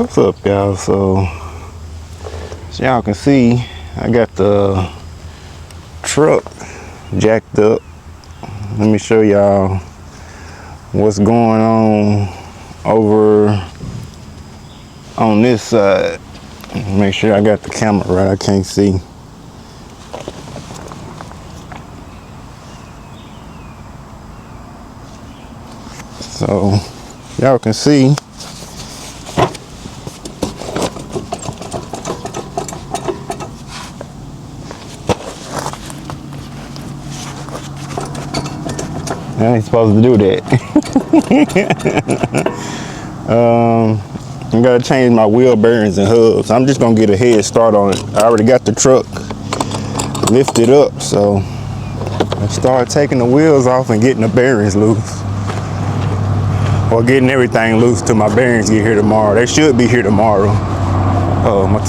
What's up, y'all? So y'all can see I got the truck jacked up. Let me show y'all what's going on over on this side. Make sure I got the camera right. I can't see. So y'all can see I ain't supposed to do that. I gotta change my wheel bearings and hubs. I'm just gonna get a head start on it. I already got the truck lifted up, so I start taking the wheels off and getting the bearings loose. Or getting everything loose till my bearings get here tomorrow. They should be here tomorrow. Oh, my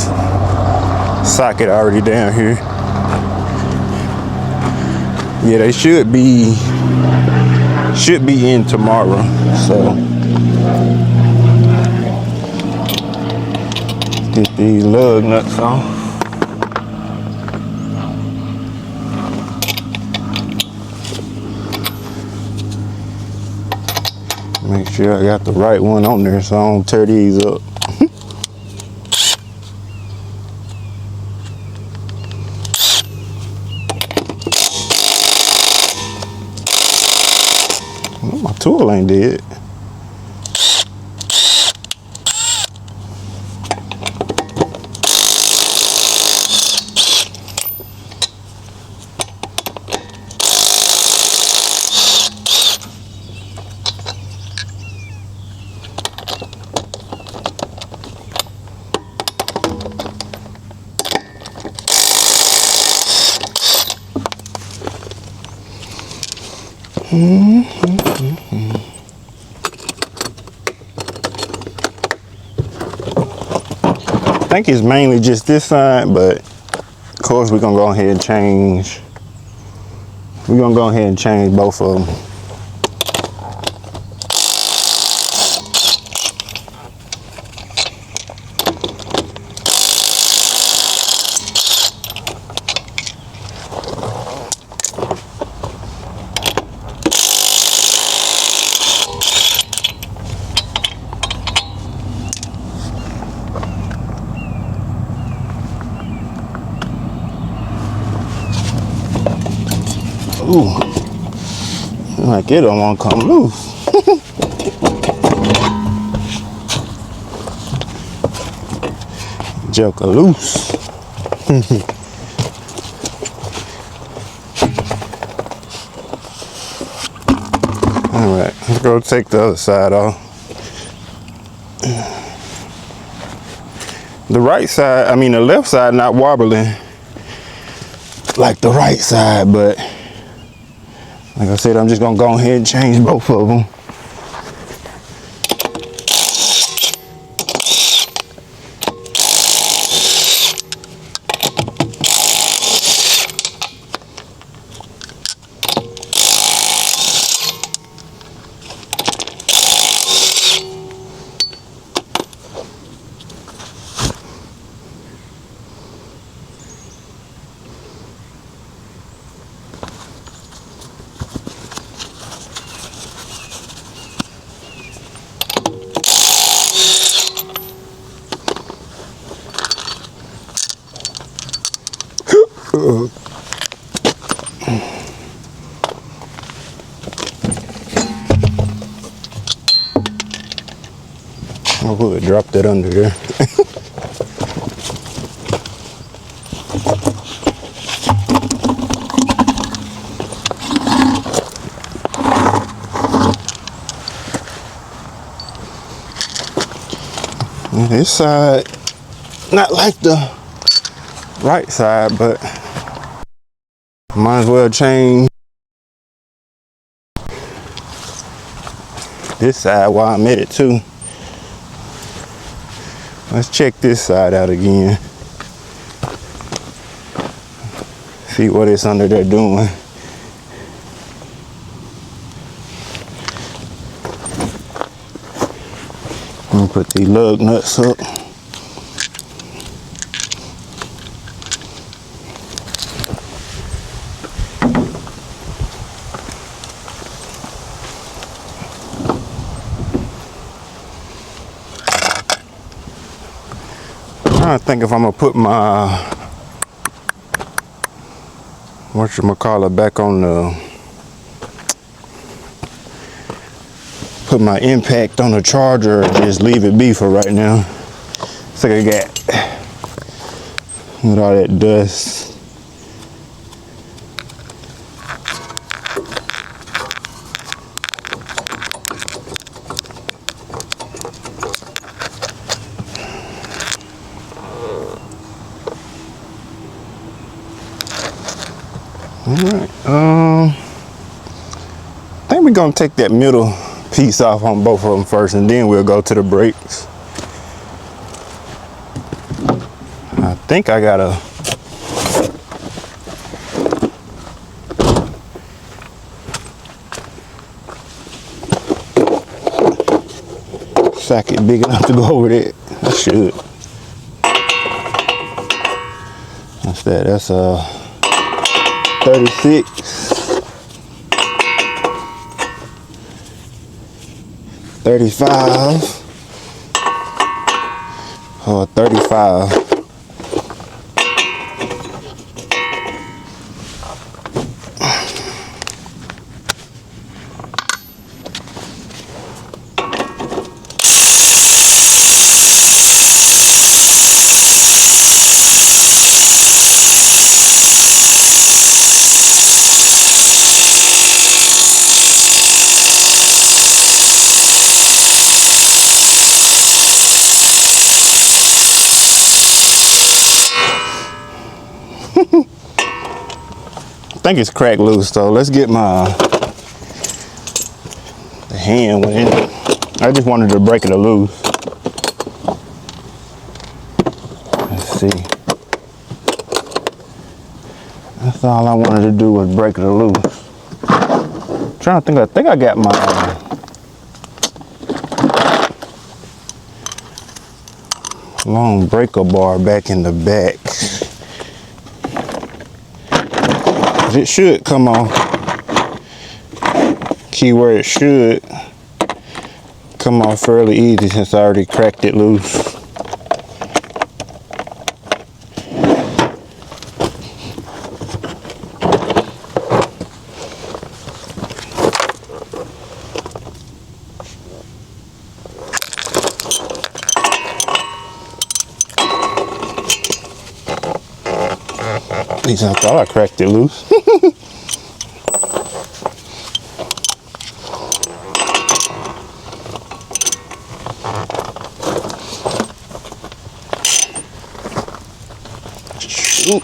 socket already down here. Yeah, they should be in tomorrow. So get these lug nuts off. Make sure I got the right one on there so I don't tear these up. My tool ain't dead. I think it's mainly just this side, but of course we're gonna go ahead and change. We're gonna go ahead and change both of them. Ooh, like it don't want to come loose. Joker loose. All right, let's go take the other side off. The right side, I mean the left side not wobbling like the right side, but like I said, I'm just gonna go ahead and change both of them. I would drop that under there. This side, not like the right side, but might as well change this side while I'm at it too. Let's check this side out again. See what it's under there doing. Let me put these lug nuts up. I think if I'm gonna put my whatchamacallit back on put my impact on the charger and just leave it be for right now. It's like I got with all that dust. Alright, I think we're gonna take that middle piece off on both of them first, and then we'll go to the brakes. I think I gotta socket big enough to go over there. I should. What's that? That's 36, 35, or 35. I think it's cracked loose, so let's get the hand went in it. I just wanted to break it loose. Let's see. That's all I wanted to do was break it loose. I'm trying to think, I think I got my long breaker bar back in the back. It should come off. Key where it should come off fairly easy since I already cracked it loose. At least I thought I cracked it loose. Shoot.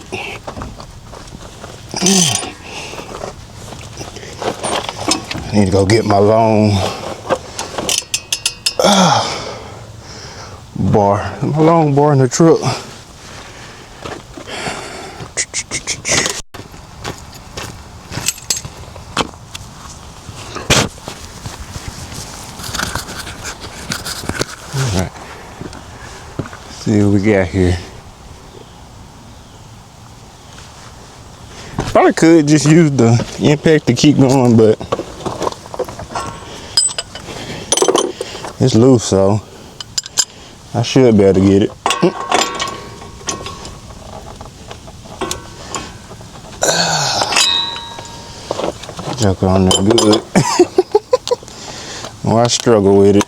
I need to go get my long bar. My long bar in the truck. Alright. See what we got here. Probably could just use the impact to keep going, but it's loose, so I should be able to get it. Joker on there good. Well, I struggle with it.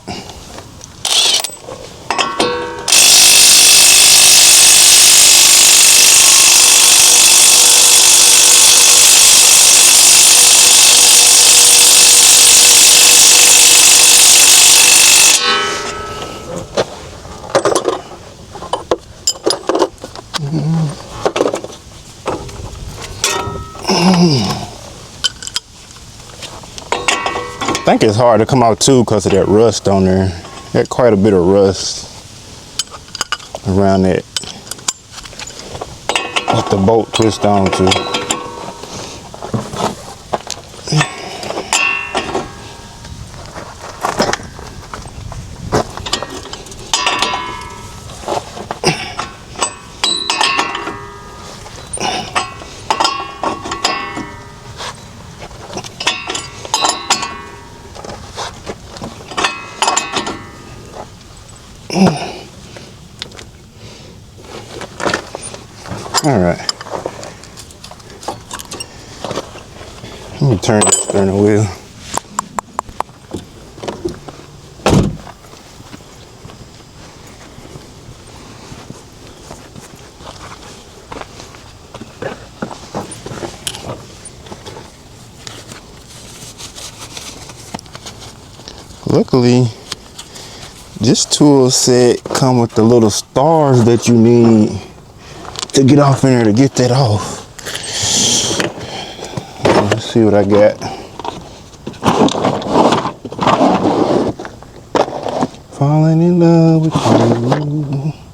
I think it's hard to come out too because of that rust on there. Got quite a bit of rust around that. What the bolt twist on to. All right. Let me turn the steering wheel. Luckily, this tool set come with the little stars that you need to get off in there to get that off. Let's see what I got. Falling in love with you.